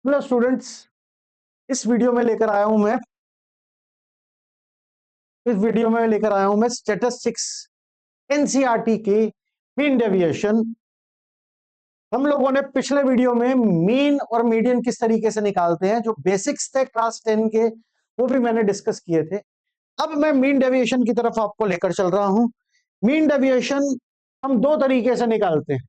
Hello students, इस video में लेकर आया हूं मैं स्टैटिस्टिक्स एनसीईआरटी की मीन डेविएशन। हम लोगों ने पिछले वीडियो में मीन और मीडियन किस तरीके से निकालते हैं, जो बेसिक्स थे क्लास 10 के, वो भी मैंने डिस्कस किए थे। अब मैं मीन डेविएशन की तरफ आपको लेकर चल रहा हूं। मीन डेविएशन हम दो तरीके से निकालते हैं।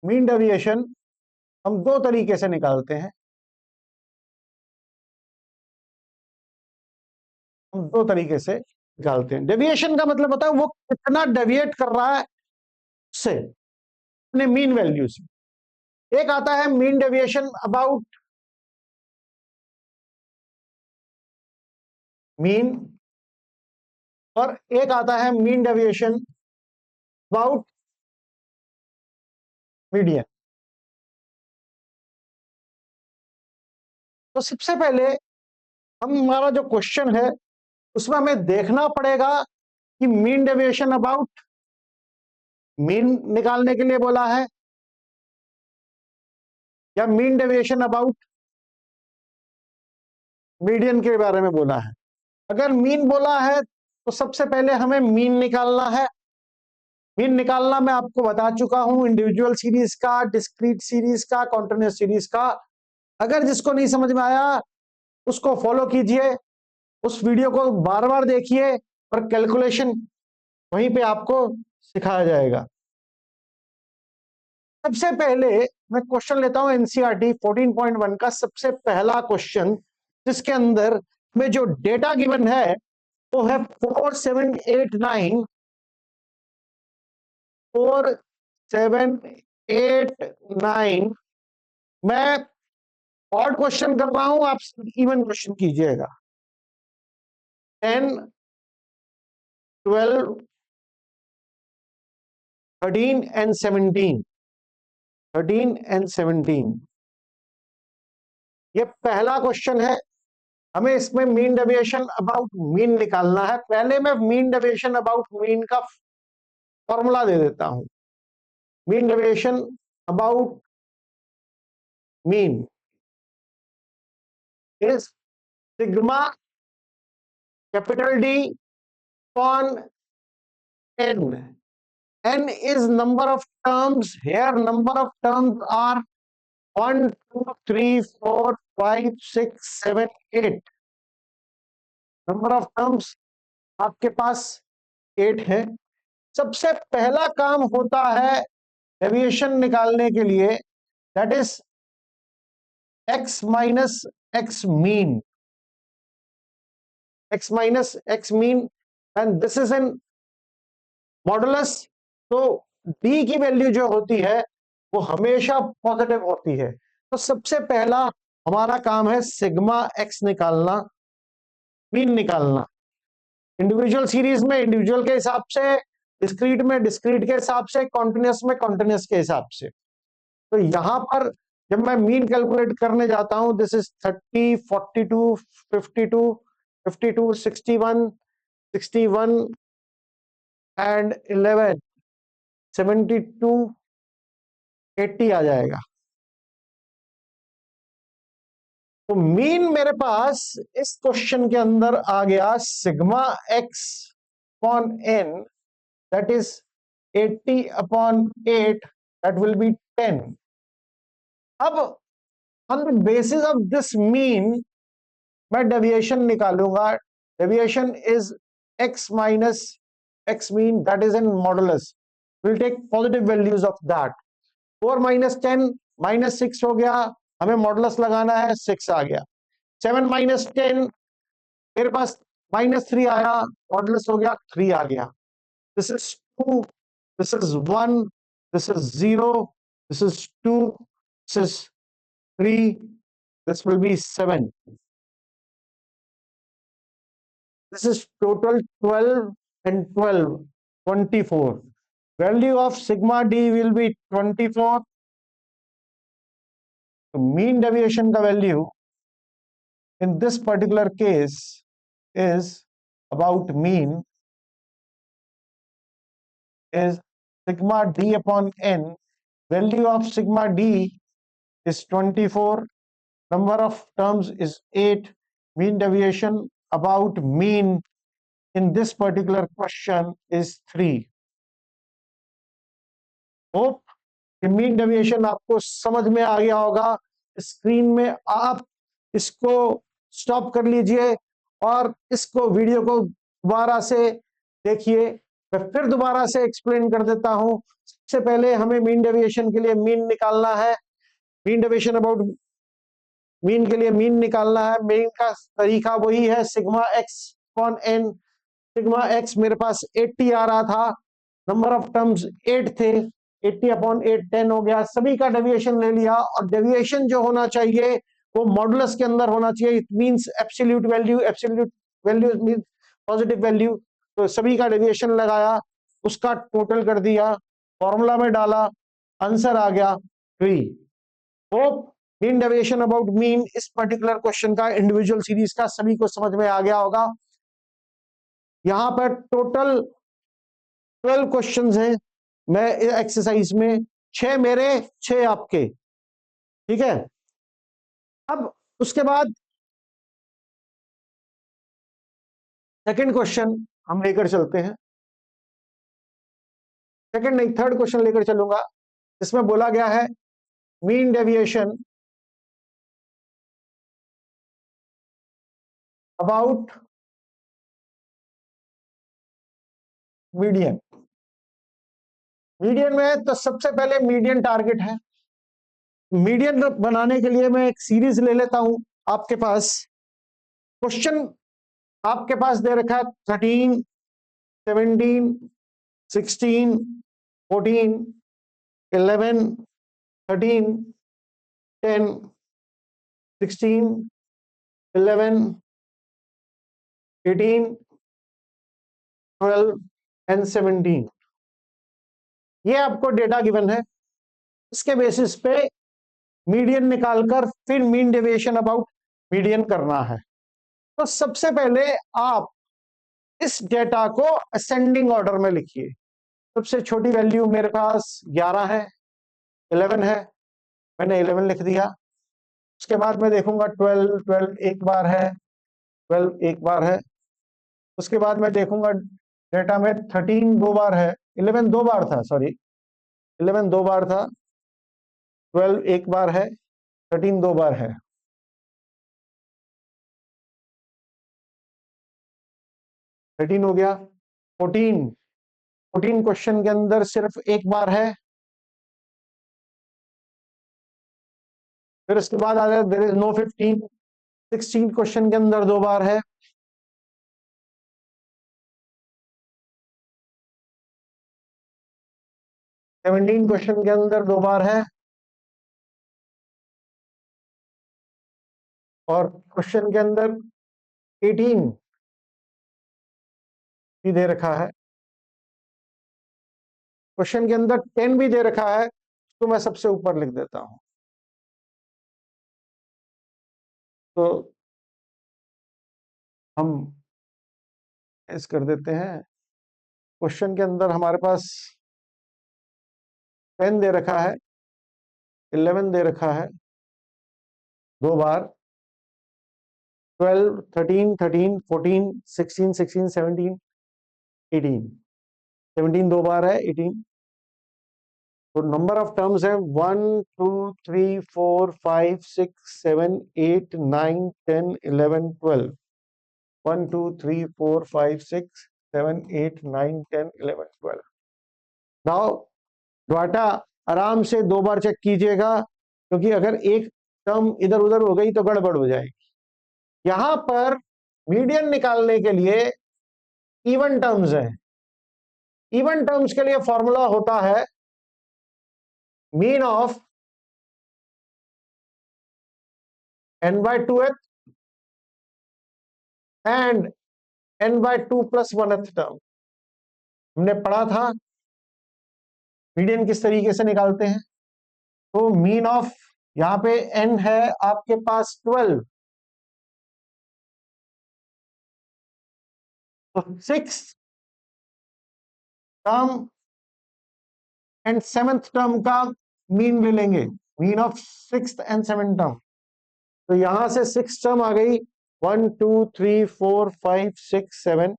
मीन डेविएशन हम दो तरीके से निकालते हैं। डेविएशन का मतलब होता है वो कितना डेविएट कर रहा है से अपने मीन वैल्यू से। एक आता है मीन डेविएशन अबाउट मीन, और एक आता है मीन डेविएशन अबाउट मीडियन। तो सबसे पहले हमारा जो क्वेश्चन है उसमें हमें देखना पड़ेगा कि मीन डेविएशन अबाउट मीन निकालने के लिए बोला है या मीन डेविएशन अबाउट मीडियन के बारे में बोला है। अगर मीन बोला है तो सबसे पहले हमें मीन निकालना है। मीन निकालना मैं आपको बता चुका हूं, इंडिविजुअल सीरीज का, डिस्क्रीट सीरीज का, कॉन्टिन्यूअस सीरीज का। अगर जिसको नहीं समझ में आया उसको फॉलो कीजिए, उस वीडियो को बार बार देखिए और कैलकुलेशन वहीं पे आपको सिखाया जाएगा। सबसे पहले मैं क्वेश्चन लेता हूं एनसीईआरटी 14.1 का सबसे पहला क्वेश्चन, जिसके अंदर में जो डेटा गिवन है वो है 4789 4789। मैं ऑड क्वेश्चन कर रहा हूं, आप इवन क्वेश्चन कीजिएगा। 10, 12, 13 एंड 17। 13 एंड 17 ये पहला क्वेश्चन है। हमें इसमें मीन डेविएशन अबाउट मीन निकालना है। पहले मैं मीन डेविएशन अबाउट मीन का फॉर्मूला दे देता हूं। Mean deviation about mean is sigma capital D upon N. n is number of terms. Here number of terms are 1, 2, 3, 4, 5, 6, 7, 8। Number of terms आपके पास 8 है। सबसे पहला काम होता है डेविएशन निकालने के लिए, that is x minus X mean. x minus X mean and this is in modulus. तो d की वैल्यू जो होती है वो हमेशा पॉजिटिव होती है। तो सबसे पहला हमारा काम है सिग्मा x निकालना, मीन निकालना। इंडिविजुअल सीरीज में इंडिविजुअल के हिसाब से, डिस्क्रीट में डिस्क्रीट के हिसाब से, कॉन्टिन्यूअस में कॉन्टिन्यूअस के हिसाब से। तो यहां पर जब मैं मीन कैलकुलेट करने जाता हूं, दिस इज 30, 42, 52, 52, 61, 61 एंड 11, 72, 80 आ जाएगा। तो मीन मेरे पास इस क्वेश्चन के अंदर आ गया sigma X upon N, that is 80 upon 8, that will be 10। अब on the basis of this mean मैं डेविएशन निकालूंगा। Deviation is X minus X mean, that is in modulus. Will take positive values of that. 4 minus 10 minus 6 हो गया, हमें modulus लगाना है, 6 आ गया। 7 minus 10 मेरे पास माइनस 3 आया, मॉडुलस हो गया, 3 आ गया। This is 2, this is 1, this is 0, this is 2, this is 3, this will be 7। This is total 12 and 12, 24. Value of sigma d will be 24. So mean deviation का value in this particular case is about mean is sigma d upon n. Value of sigma d is 24. Number of terms is 8. Mean deviation about mean in this particular question is 3. Hope कि mean deviation आपको समझ में आ गया होगा। Screen में आप इसको stop कर लीजिए और इसको वीडियो को दोबारा से देखिए। मैं फिर दोबारा से एक्सप्लेन कर देता हूं। सबसे पहले हमें मीन डेविएशन के लिए मीन निकालना है। मीन डेविएशन अबाउट मीन के लिए मीन निकालना है। मीन का तरीका वही है sigma X upon N. Sigma X मेरे पास 80 आ रहा था, नंबर ऑफ टर्म्स 8 थे, 80 अपॉन 8 10 हो गया। सभी का डेविएशन ले लिया और डेविएशन जो होना चाहिए वो मॉडुलस के अंदर होना चाहिए। It means absolute value means positive value. तो सभी का डेविएशन लगाया, उसका टोटल कर दिया, फॉर्मूला में डाला, आंसर आ गया 3। Hope mean deviation about mean इस पर्टिकुलर क्वेश्चन का इंडिविजुअल सीरीज का सभी को समझ में आ गया होगा। यहां पर टोटल 12 क्वेश्चंस हैं मैं एक्सरसाइज में, 6 मेरे 6 आपके, ठीक है। अब उसके बाद सेकंड क्वेश्चन हम लेकर चलते हैं। सेकंड नहीं, थर्ड क्वेश्चन लेकर चलूंगा, जिसमें बोला गया है mean deviation about median. Median में तो सबसे पहले मीडियन टारगेट है। मीडियन बनाने के लिए मैं एक सीरीज ले लेता हूं। आपके पास क्वेश्चन आपके पास दे रखा है 13, 17, 16, 14, 11, 13, 10, 16, 11, 18, 12 एंड 17। ये आपको डेटा गिवन है। इसके बेसिस पे मीडियन निकालकर फिर मीन डेविएशन अबाउट मीडियन करना है। तो सबसे पहले आप इस डेटा को असेंडिंग ऑर्डर में लिखिए। सबसे छोटी वैल्यू मेरे पास 11 है, 11 है, मैंने 11 लिख दिया। उसके बाद मैं देखूंगा 12, 12 एक बार है, 12 एक बार है। उसके बाद मैं देखूंगा डेटा में 13 दो बार है, 11 दो बार था, सॉरी 11 दो बार था, 12 एक बार है, 13 दो बार है। 13 हो गया। 14 क्वेश्चन के अंदर सिर्फ एक बार है। फिर उसके बाद आ जाए देयर इज नो 15। 16 क्वेश्चन के अंदर दो बार है। सेवनटीन क्वेश्चन के अंदर दो बार है। और क्वेश्चन के अंदर 18 भी दे रखा है। क्वेश्चन के अंदर 10 भी दे रखा है, तो मैं सबसे ऊपर लिख देता हूं। तो हम इस कर देते हैं। क्वेश्चन के अंदर हमारे पास 10 दे रखा है, 11 दे रखा है दो बार, 12, 13, 13, 14, 16, 16, 17, 18, 17 दो बार है, 18। तो नंबर ऑफ टर्म्स है 1, 2, 3, 4, 5, 6, 7, 8, 9, 10, 11, 12। 1, 2, 3, 4, 5, 6, 7, 8, 9, 10, 11, 12। नाउ डाटा आराम से दो बार चेक कीजिएगा, क्योंकि अगर एक टर्म इधर उधर हो गई तो गड़बड़ हो जाएगी। यहां पर मीडियन निकालने के लिए इवन टर्म्स है। इवन टर्म्स के लिए फॉर्मूला होता है mean of n/2th and n/2 + 1th term. हमने पढ़ा था मीडियन किस तरीके से निकालते हैं। तो मीन ऑफ, यहां पे n है आपके पास 12, तो 6 टर्म एंड सेवेंथ टर्म का मीन ले लेंगे, mean of sixth and seventh term. तो यहां से सिक्स टर्म आ गई 1 2 3 4 5 6 7,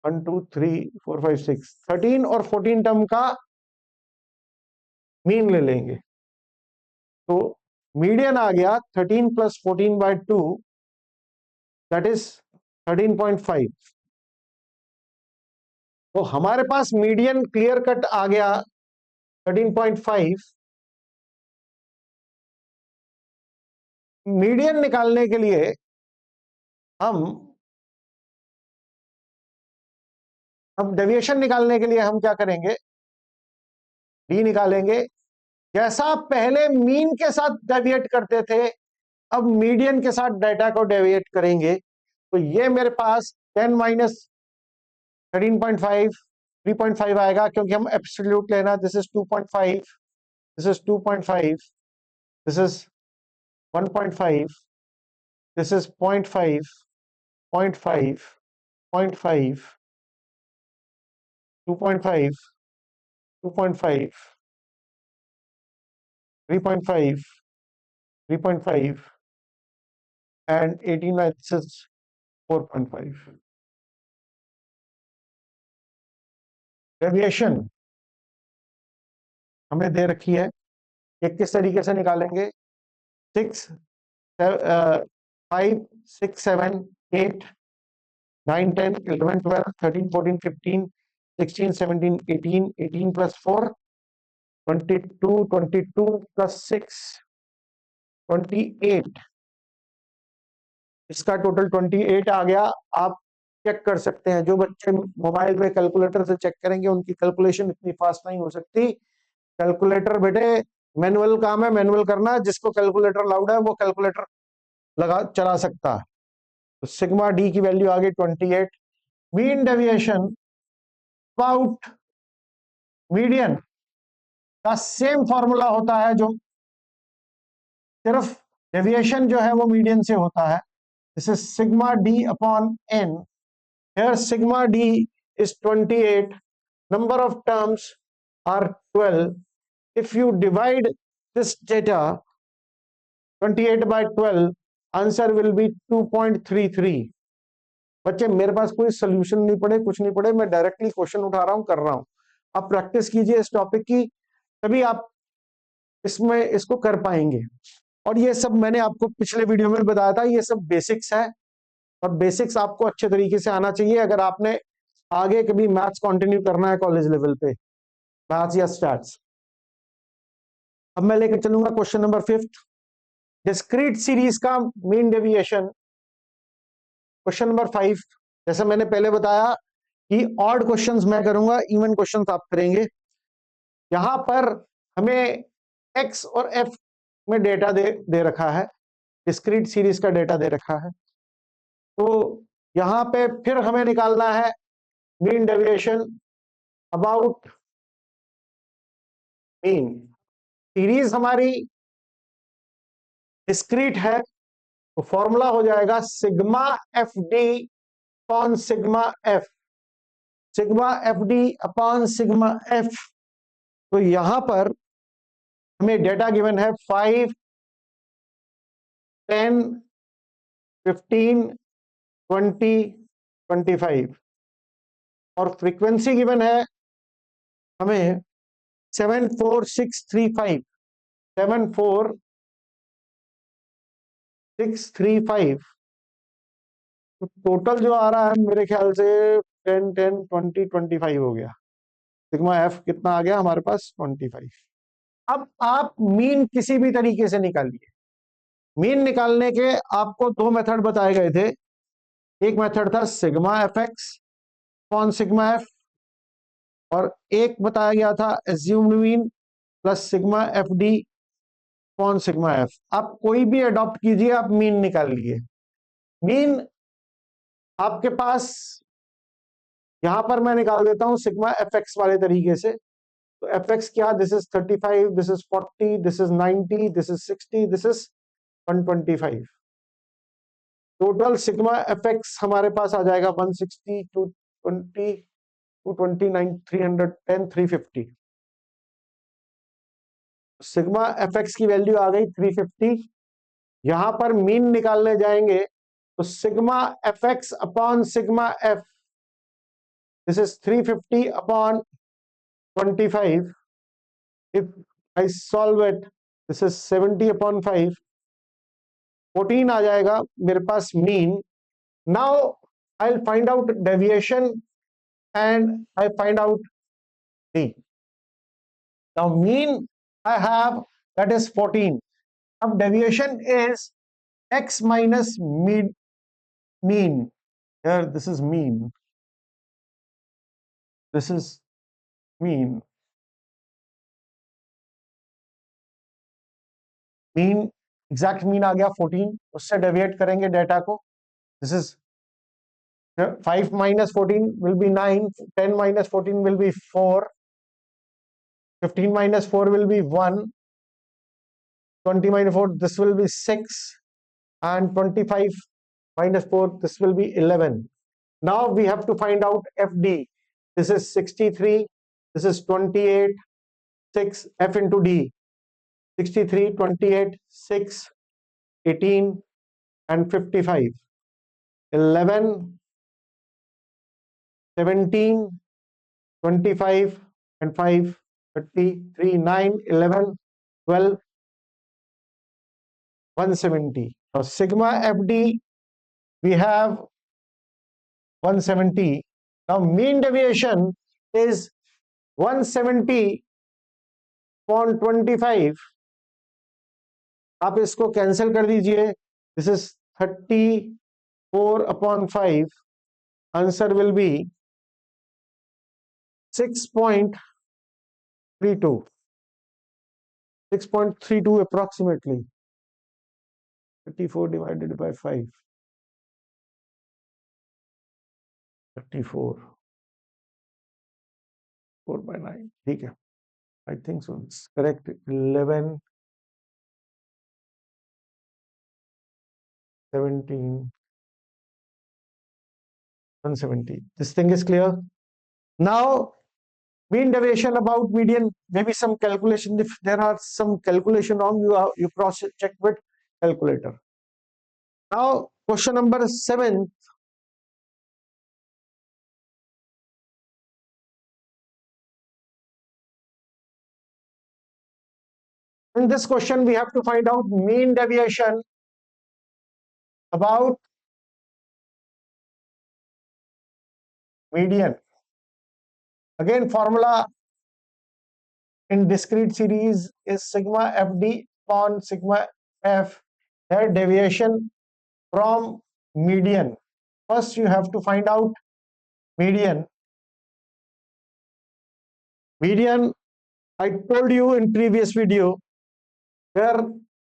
1 2 3 4 5 6, 13 और 14 टर्म का मीन ले लेंगे। तो मीडियन आ गया 13 प्लस 14/2, दैट इज 13.5। तो हमारे पास मीडियन क्लियर कट आ गया 13.5। मीडियन निकालने के लिए हम अब डेविएशन निकालने के लिए हम क्या करेंगे, डी निकालेंगे। जैसा पहले मीन के साथ डेविएट करते थे, अब मीडियन के साथ डेटा को डेविएट करेंगे। तो ये मेरे पास 10 माइनस 13.5 3.5 आएगा, क्योंकि हम एब्सोल्यूट लेना। This is 2.5, this is 2.5, this is 1.5, this is 0.5, 0.5, 0.5, 2.5, 2.5, 3.5, 3.5 and 18 is 4.5। Deviation हमें दे रखी है, ये किस तरीके से निकालेंगे। 6 5 6 7 8 9 10 11 12 13 14 15 16 17 18 18 plus 4 22 22 plus 6 28, इसका टोटल 28 आ गया। आप चेक कर सकते हैं, जो बच्चे मोबाइल पे कैलकुलेटर से चेक करेंगे उनकी कैलकुलेशन इतनी फास्ट नहीं हो सकती। कैलकुलेटर बेटे मैनुअल काम है, मैनुअल करना है। जिसको कैलकुलेटर लाउड है वो कैलकुलेटर लगा चला सकता है। तो सिग्मा डी की वैल्यू आ गई 28। मीन डेविएशन अबाउट मीडियन का सेम फॉर्मूला होता है, जो सिर्फ डेविएशन जो है वो मीडियन से होता है। This is sigma D upon N. Here sigma D is 28, number of terms are 12. If you divide this data 28 by 12, answer will be 2.33। बच्चे मेरे पास कोई सोल्यूशन नहीं पड़े, कुछ नहीं पड़े, मैं डायरेक्टली क्वेश्चन उठा रहा हूं, कर रहा हूं। आप प्रैक्टिस कीजिए इस टॉपिक की, तभी आप इसमें इसको कर पाएंगे। और ये सब मैंने आपको पिछले वीडियो में बताया था, ये सब बेसिक्स है, और बेसिक्स आपको अच्छे तरीके से आना चाहिए अगर आपने आगे कभी मैथ्स कंटिन्यू करना है कॉलेज लेवल पे, मैथ्स या स्टैट्स। अब मैं लेकर चलूंगा क्वेश्चन नंबर 5, डिस्क्रीट सीरीज का मीन डेविएशन। क्वेश्चन नंबर 5, जैसे मैंने पहले बताया कि ऑड क्वेश्चंस मैं करूंगा, इवन क्वेश्चंस आप करेंगे। यहां पर हमें एक्स और एफ में डेटा दे रखा है, डिस्क्रीट सीरीज का डेटा दे रखा है। तो यहां पे फिर हमें निकालना है mean deviation about mean. Series हमारी डिस्क्रीट है, तो फॉर्मूला हो जाएगा sigma F D upon sigma F, sigma F D upon sigma F. तो यहां पर हमें डेटा गिवन है 5 10 15 20 25, और फ्रीक्वेंसी गिवन है हमें 74635, 74635। तो टोटल जो आ रहा है मेरे ख्याल से 10 10 20 25 हो गया। सिग्मा एफ कितना आ गया हमारे पास 25। अब आप मीन किसी भी तरीके से निकालिए। मीन निकालने के आपको दो मेथड बताए गए थे। एक मेथड था sigma F x upon sigma F, और एक बताया गया था assumed mean plus sigma F D upon sigma F. आप कोई भी अडॉप्ट कीजिए, आप मीन निकाल लीजिए। मीन आपके पास यहां पर मैं निकाल देता हूं सिग्मा एफ एक्स वाले तरीके से। तो एफ एक्स क्या, this is 35, this is 40, this is 90, this is 60, this is 125। Total sigma F x हमारे पास आ जाएगा 160, 220, 229, 310, 350। सिग्मा एफ एक्स की वैल्यू आ गई 350। यहां पर मीन निकालने जाएंगे तो sigma F x upon sigma F, this is 350 upon 25। If I solve it, this is 70 upon 5, 14 आ जाएगा मेरे पास mean. Now I will find out deviation and I find out D. Now mean I have, that is 14. Now deviation is x minus mean. Here this is mean. This is mean. Mean, exact mean आ गया 14, उससे deviate करेंगे data को। This is 5 minus 14 will be 9, 10 minus 14 will be 4, 15 minus 4 will be 1, 20 minus 4 this will be 6, and 25 minus 4 this will be 11. Now we have to find out FD. This is 63, this is 28, 6, F into D. 63, 28, 6, 18 and 55. 11, 17, 25 and 5, 33, 9, 11, 12, 170. Now sigma FD we have 170. Now mean deviation is 170 upon 25. आप इसको cancel कर दीजिए, this is 34 upon 5, answer will be 6.32, 6.32 approximately. 34 divided by 5, 34, 4 by 9, ठीक है, I think so, it's correct. 11, 17, 170. This thing is clear. Now mean deviation about median, maybe some calculation. If there are some calculation wrong, you cross check with calculator. Now question number 7. In this question we have to find out mean deviation about median. Again, formula in discrete series is sigma FD upon sigma F, their deviation from median. First you have to find out median. Median, I told you in previous video, where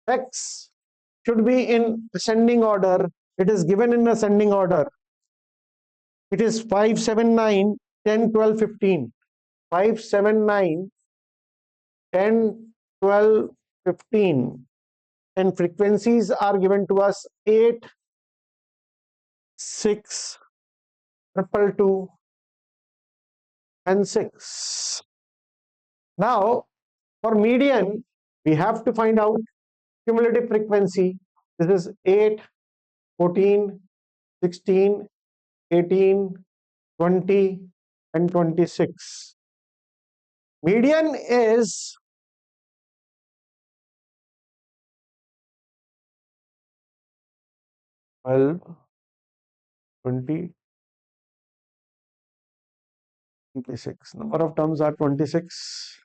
x should be in ascending order, it is given in ascending order. It is 5, 7, 9, 10, 12, 15. 5, 7, 9, 10, 12, 15. And frequencies are given to us 8, 6, 222, and 6. Now, for median, we have to find out cumulative frequency. This is 8, 14, 16, 18, 20, and 26. Median is 12, 20, 26. Number of terms are 26.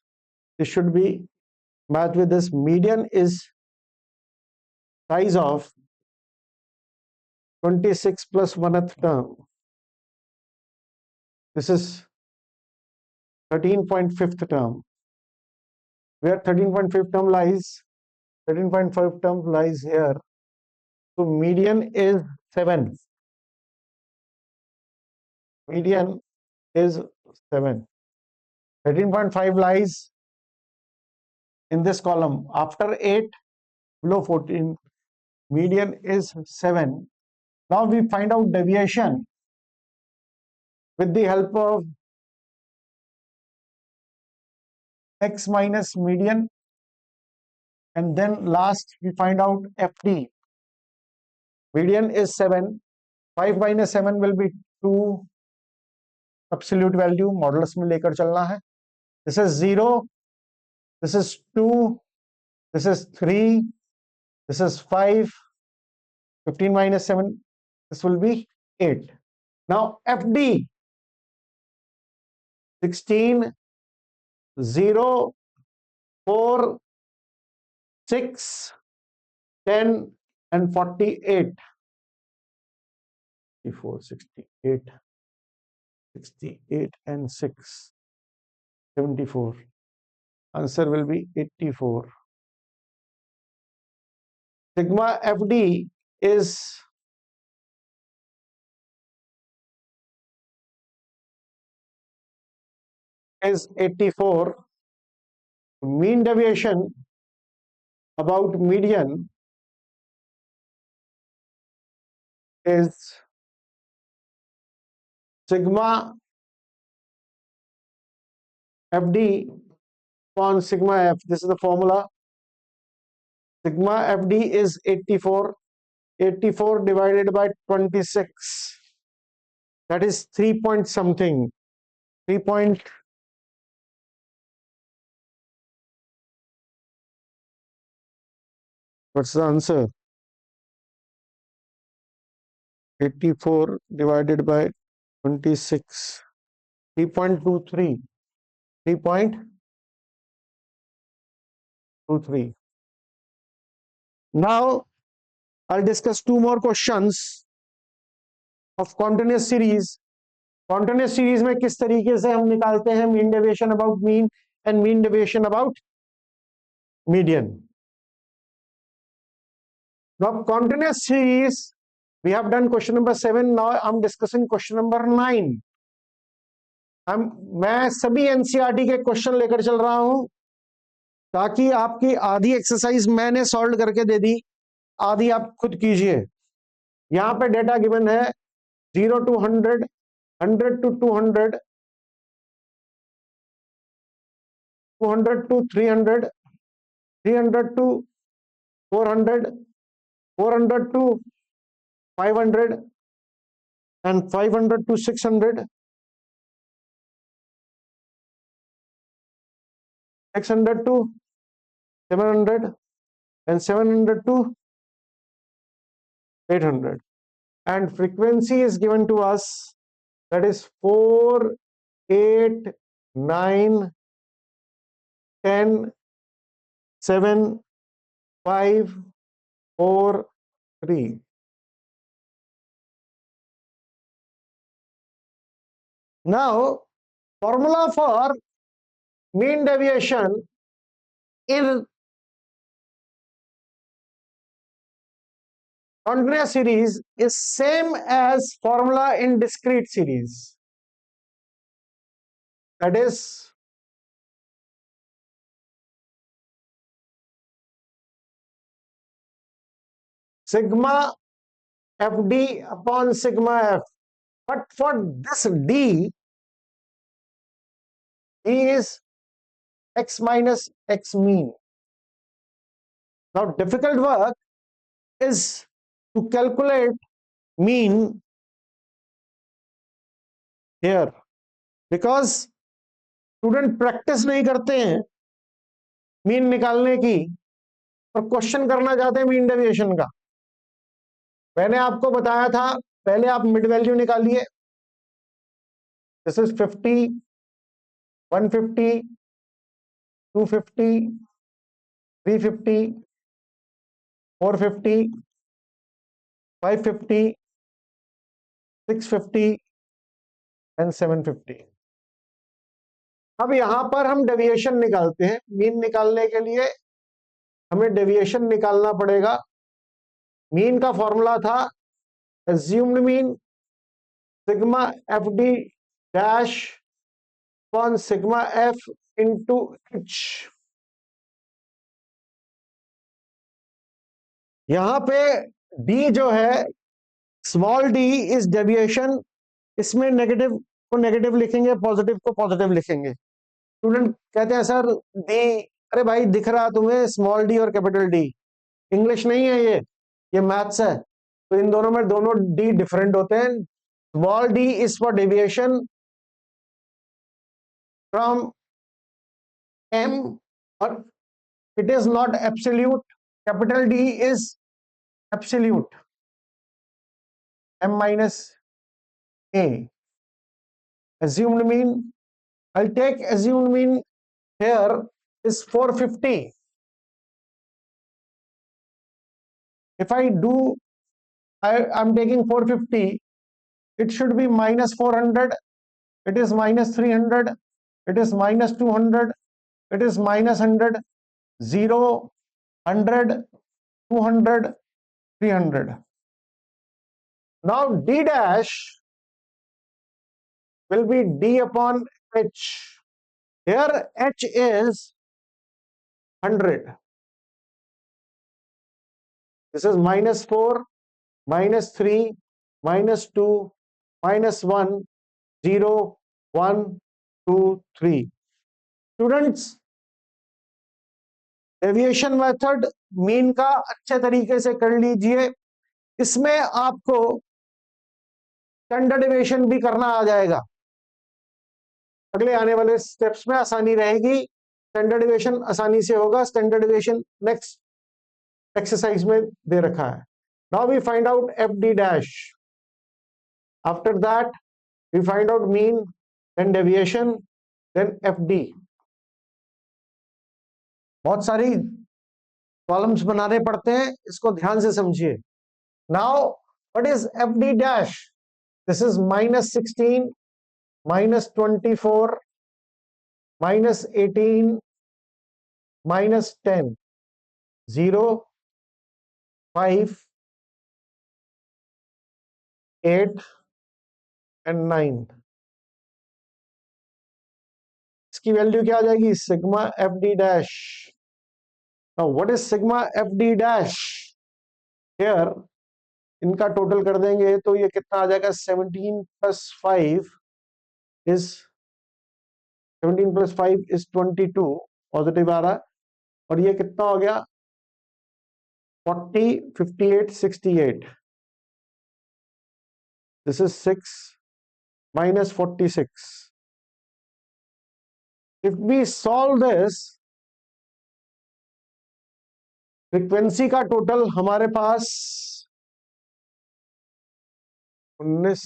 This should be matched with this. Median is size of 26 plus 1th term. This is 13.5th term. Where 13.5th term lies? 13.5 term lies here. So median is 7. Median is 7. 13.5 lies in this column. After 8, below 14. Median is 7. Now we find out deviation with the help of x minus median, and then last we find out FD. Median is 7. 5 minus 7 will be 2. Absolute value modulus में लेकर चलना है. This is 0. This is 2. This is 3. This is 5. 15 minus 7. This will be 8. Now FD 16, 0, 4, 6, 10 and 48. 64, 68, 68 and 6, 74. Answer will be 84. Sigma FD is is 84. Mean deviation about median is sigma FD upon sigma F. This is the formula. Sigma FD is 84. 84 divided by 26. That is 3 point something. 3 point. What's the answer? 84 divided by 26. 3.23. 3.23. Now I'll discuss two more questions of continuous series. Continuous series में किस तरीके से हम निकालते हैं mean deviation about mean and mean deviation about median. Now continuous series, we have done question number 7. Now I'm discussing question number 9. मैं सभी NCERT के क्वेश्चन लेकर चल रहा हूं ताकि आपकी आधी एक्सरसाइज मैंने सॉल्व करके दे दी, आधी आप खुद कीजिए. यहां पे डेटा गिवन है 0 to 100, 100 to 200, 200 to 300, 300 to 400, 400 to 500 and 500 to 600, 600 to 700 and 700 to 800. And frequency is given to us, that is 4, 8, 9, 10, 7, 5, 4, 3. Now formula for mean deviation in continuous series is same as formula in discrete series. That is sigma FD upon sigma F. But for this D is x minus x mean. Now difficult work is to calculate mean here because student practice नहीं करते हैं mean निकालने की और question करना चाहते हैं mean deviation का. मैंने आपको बताया था पहले आप मिड वैल्यू निकालिए. This is 50, 150, 250, 350, 450, 550, 650 and 750. अब यहां पर हम डेविएशन निकालते हैं. मीन निकालने के लिए हमें डेविएशन निकालना पड़ेगा. मीन का फॉर्मूला था assumed mean sigma FD dash upon sigma F into H. यहां पे D जो है स्मॉल d इज डेविएशन. इसमें नेगेटिव को नेगेटिव लिखेंगे, पॉजिटिव को पॉजिटिव लिखेंगे. स्टूडेंट कहते हैं सर डी, अरे भाई दिख रहा तुम्हें स्मॉल डी और कैपिटल डी, इंग्लिश नहीं है ये मैथ्स है। तो इन दोनों में दोनों डी डिफरेंट होते हैं। Small D is for deviation from M और it is not absolute. Capital D is absolute, M minus A. assumed mean, I'll take assumed mean here is 450. If I do, I'm taking 450, it should be minus 400, it is minus 300, it is minus 200, it is minus 100, 0, 100, 200, 300. Now D dash will be D upon H. Here H is 100. This is minus 4, minus 3, minus 2, minus 1, 0, 1, 2, 3. Students, deviation method mean का अच्छे तरीके से कर लीजिए। इसमें आपको standard deviation भी करना आ जाएगा। अगले आने वाले स्टेप्स में आसानी रहेगी, स्टैंडर्ड डेविएशन आसानी से होगा। स्टैंडर्ड डेविएशन नेक्स्ट एक्सरसाइज में दे रखा है। Now we find out F D dash. After that we find out mean, then deviation, then F D. बहुत सारी कॉलम्स बनाने पड़ते हैं, इसको ध्यान से समझिए। Now what is F D dash? This is minus 16, minus 24, minus 18, minus 10, 0, 5, 8 and 9। इसकी वैल्यू क्या आ जाएगी? Sigma F D dash. Now what is sigma F D dash? Here इनका टोटल कर देंगे तो ये कितना आ जाएगा? 17 plus 5 is 17 plus 5 is 22, positive आ रहा है। और ये कितना हो गया? 40, 58, 68। This is 6 minus 46। If we solve this, frequency का टोटल हमारे पास 19,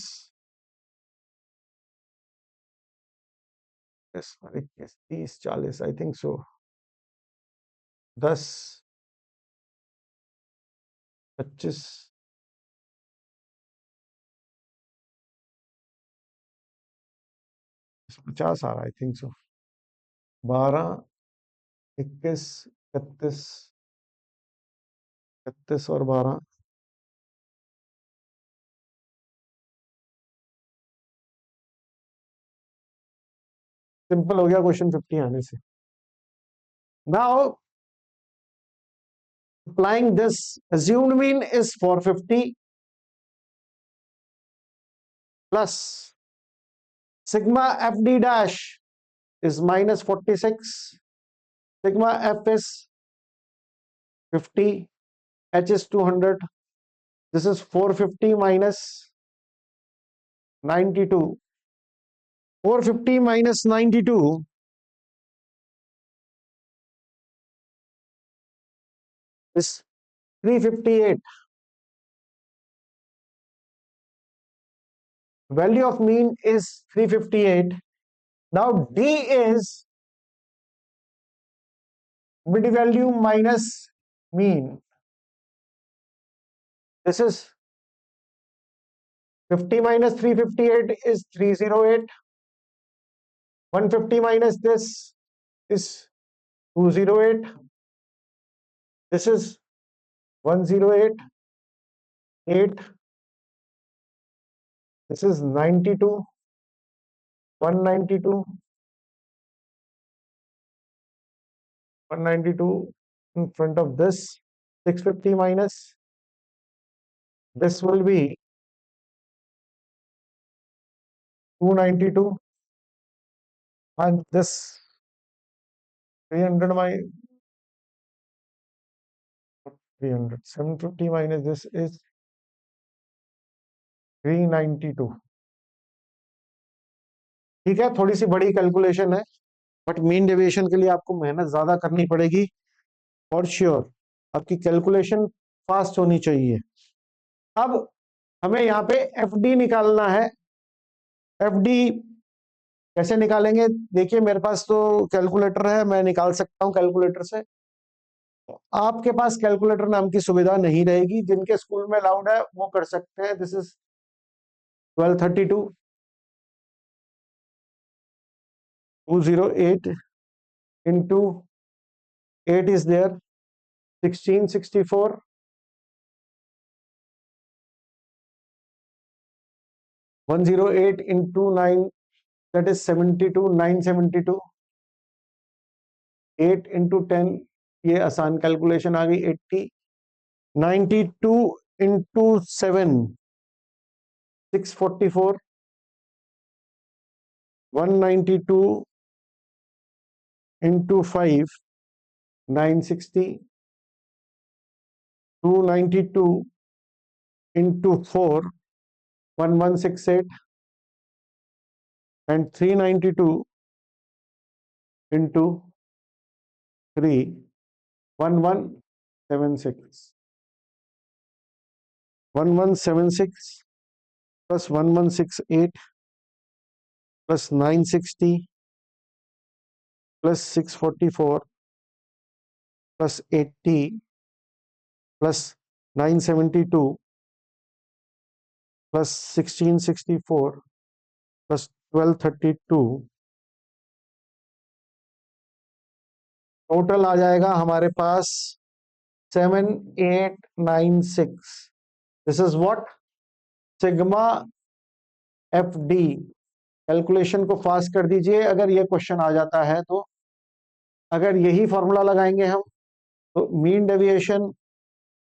30, 40, आई थिंक सो 10, 25, 50 आ रहा, आई थिंक सो 12, 21, 31, 31 और 12, सिंपल हो गया क्वेश्चन 50 आने से। Now applying this, assumed mean is 450 plus sigma fd dash is minus 46, sigma f is 50, h is 200, this is 450 minus 92, 450 minus 92 is 358. Value of mean is 358. Now D is mid value minus mean. This is 50 minus 358 is 308. 150 minus this is 208. This is 108, 8. This is 92, 192, 192 in front of this. 650 minus this will be 292, and this 300 minus 300, 750 minus this is 392. ठीक है, थोड़ी सी बड़ी calculation है, but mean deviation के लिए आपको मेहनत ज्यादा करनी पड़ेगी और श्योर आपकी कैलकुलेशन फास्ट होनी चाहिए। अब हमें यहाँ पे एफ डी निकालना है। एफ डी कैसे निकालेंगे? देखिए मेरे पास तो कैलकुलेटर है, मैं निकाल सकता हूं कैलकुलेटर से। तो आपके पास कैलकुलेटर नाम की सुविधा नहीं रहेगी, जिनके स्कूल में अलाउड है वो कर सकते हैं। This is 1232, 208 into 8 is there, 1664, 108 into 9, that is 72, 972, 8 into 10, ये आसान कैलकुलेशन आ गई 80, 92 into 7, 644, 192 into 5, 960, 292 into 4, 1168, and 392 into 3, 1176. 1176 plus 1168 plus 960 plus 644 plus 80 plus 972 plus 1664 plus 1232, total आ जाएगा हमारे पास 7896। This is what sigma F D. Calculation को फास्ट कर दीजिए अगर ये क्वेश्चन आ जाता है तो। अगर यही फॉर्मूला लगाएंगे हम तो mean deviation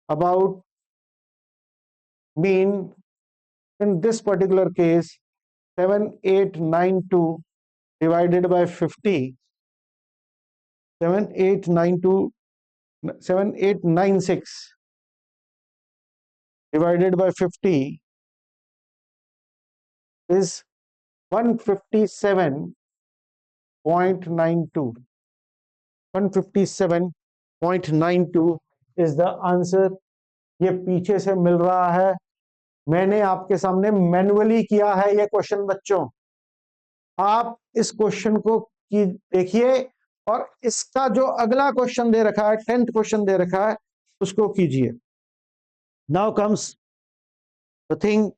about mean in this particular case 7892 divided by 50, 7892 7896 divided by 50 is 157.92. 157.92 is the answer। ये पीछे से मिल रहा है, मैंने आपके सामने मैन्युअली किया है ये क्वेश्चन। बच्चों आप इस क्वेश्चन को देखिए और इसका जो अगला क्वेश्चन दे रखा है, 10th क्वेश्चन दे रखा है, उसको कीजिए। Now comes the thing,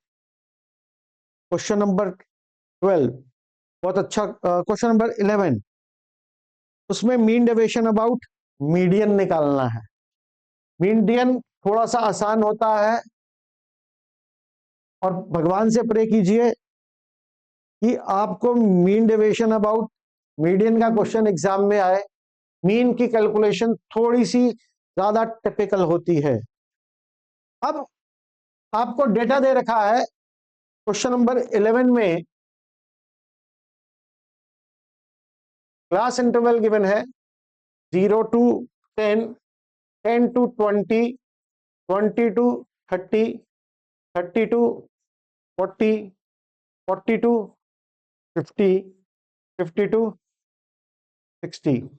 question number 12, बहुत अच्छा क्वेश्चन नंबर 11, उसमें मीन डेविएशन अबाउट मीडियन निकालना है। मीडियन थोड़ा सा आसान होता है और भगवान से प्रे कीजिए कि आपको मीन डेविएशन अबाउट मीडियन का क्वेश्चन एग्जाम में आए। मीन की कैलकुलेशन थोड़ी सी ज्यादा टिपिकल होती है। अब आपको डेटा दे रखा है क्वेश्चन नंबर 11 में, क्लास इंटरवल गिवन है 0 to 10, 10 to 20, 20 to 30, 30 to 40, 40 to 50, 50 to 60,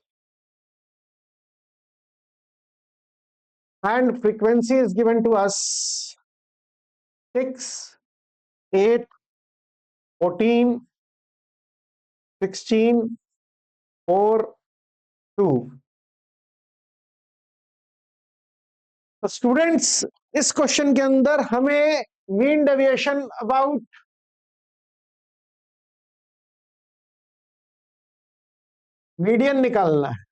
and frequency is given to us 6, 8, 14, 16, 4, 2। तो स्टूडेंट्स इस क्वेश्चन के अंदर हमें मीन डेविएशन अबाउट मीडियन निकालना है।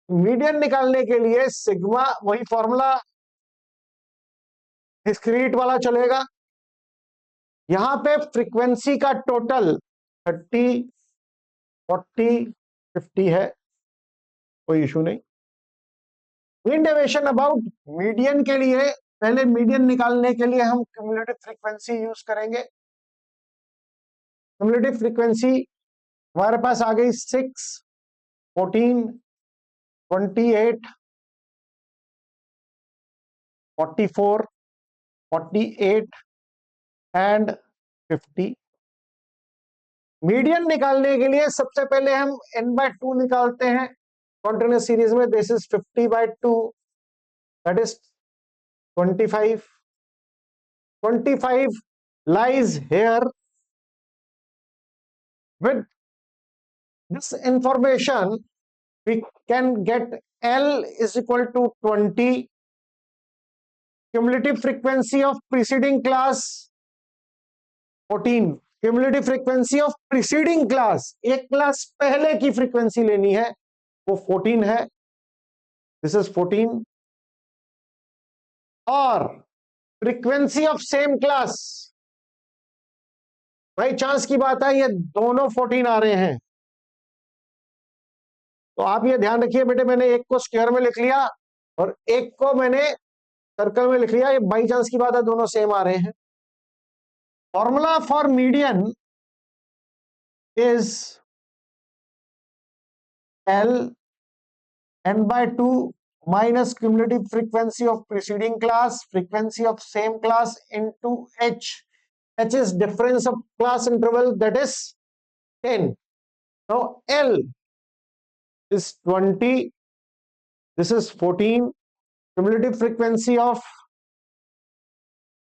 मीडियन निकालने के लिए सिग्मा, वही फॉर्मूला डिस्क्रीट वाला चलेगा। यहां पे फ्रीक्वेंसी का टोटल 30, 40, 50 है, कोई इशू नहीं। मीन डेविएशन अबाउट मीडियन के लिए पहले मीडियन निकालने के लिए हम क्यूमुलेटिव फ्रीक्वेंसी यूज करेंगे। क्यूमुलेटिव फ्रीक्वेंसी हमारे पास आ गई 6, 14, 28, 44, 48 एंड 50। मीडियन निकालने के लिए सबसे पहले हम n/2 निकालते हैं कॉन्टिन्यूस सीरीज में। This is 50/2, that is 25। 25 lies here. With this information we can get L is equal to 20, cumulative frequency of preceding class 14, cumulative frequency of preceding class, एक क्लास पहले की फ्रीक्वेंसी लेनी है, वो 14 है। This is 14। और frequency of same class, by chance की बात है ये दोनों 14 आ रहे हैं, तो आप ये ध्यान रखिए बेटे, मैंने एक को स्क्वायर में लिख लिया और एक को मैंने सर्कल में लिख लिया, ये बाई चांस की बात है दोनों सेम आ रहे हैं। Formula for median is L n/2 minus cumulative frequency of preceding class, frequency of same class into H. H is difference of class interval, that is 10. Now L is 20, this is 14, cumulative frequency of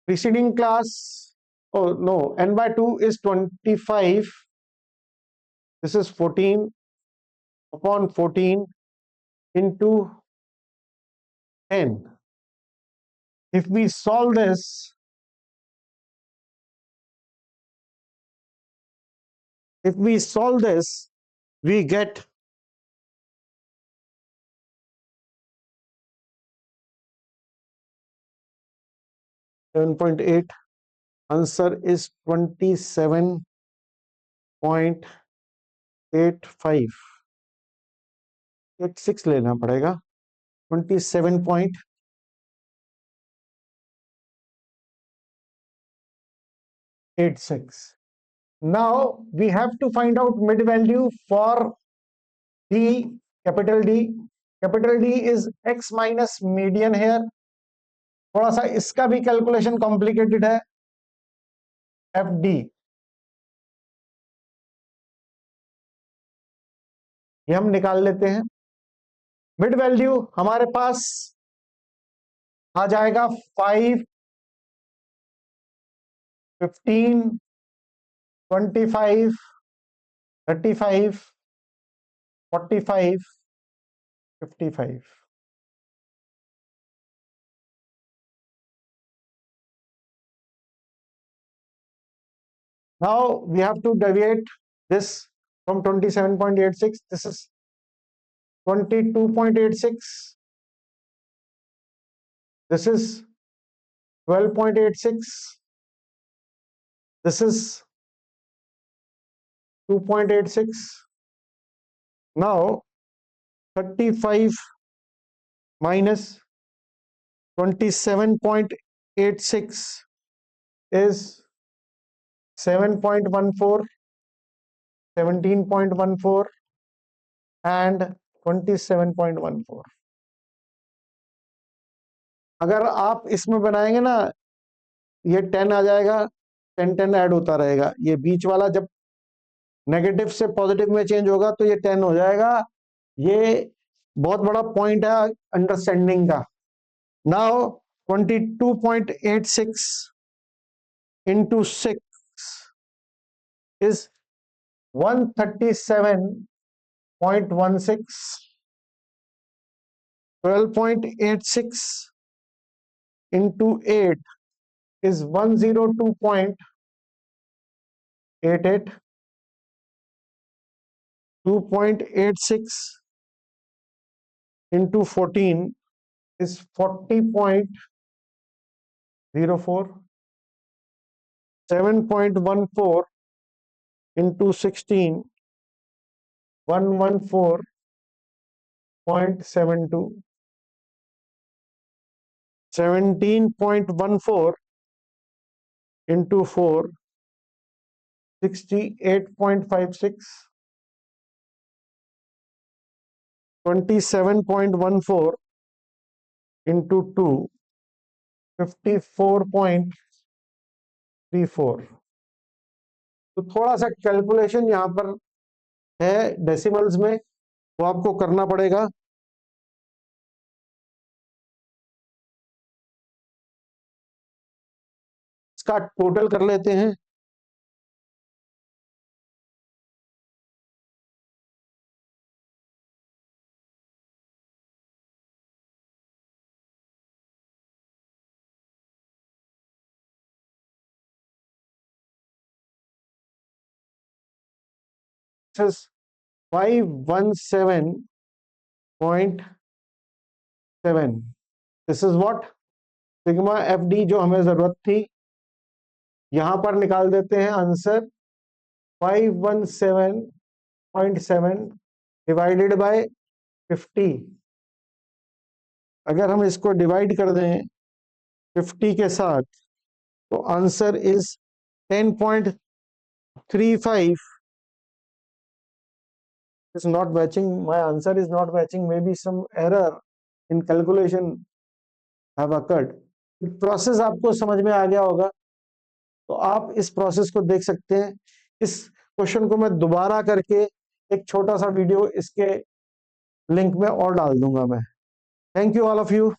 preceding class, oh no, n/2 is 25, this is 14 upon 14 into 10. If we solve this, we get 7.8. Answer is 27.85. 86 लेना पड़ेगा, 27.86. Now we have to find out mid value for D, capital D. Capital D is X minus median here. थोड़ा सा इसका भी calculation complicated है। F D, ये हम निकाल लेते हैं। मिड वैल्यू हमारे पास आ जाएगा 5, 15, 25, 35, 45, 55। Now we have to deviate this from 27.86. This is 22.86. This is 12.86. This is 2.86. Now 35 minus 27.86 is 7.14, 17.14 and 27.14। अगर आप इसमें बनाएंगे ना, ये 10 आ जाएगा, 10 ऐड होता रहेगा, ये बीच वाला जब नेगेटिव से पॉजिटिव में चेंज होगा तो ये 10 हो जाएगा। ये बहुत बड़ा पॉइंट है अंडरस्टैंडिंग का। Now 22.86 into 6 is 137.16. 12.86 into 8 is 102.88. 2.86 into 14 is 40.04. 7.14 into 16, 114.72. 17.14 into 4, 68.56. 27.14 into 2, 54.34। तो थोड़ा सा कैलकुलेशन यहाँ पर है डेसिमल्स में, वो आपको करना पड़ेगा। इसका टोटल कर लेते हैं। This is 517.7। This is what sigma F D जो हमें जरूरत थी, यहां पर निकाल देते हैं आंसर 517.7 डिवाइडेड बाय 50। अगर हम इसको डिवाइड कर दें 50 के साथ तो answer is 10.35 is not matching. My answer is not matching. Maybe some error in calculation have occurred. Process आपको समझ में आ गया होगा, तो आप इस प्रोसेस को देख सकते हैं। इस क्वेश्चन को मैं दोबारा करके एक छोटा सा वीडियो इसके लिंक में और डाल दूंगा मैं। Thank you all of you.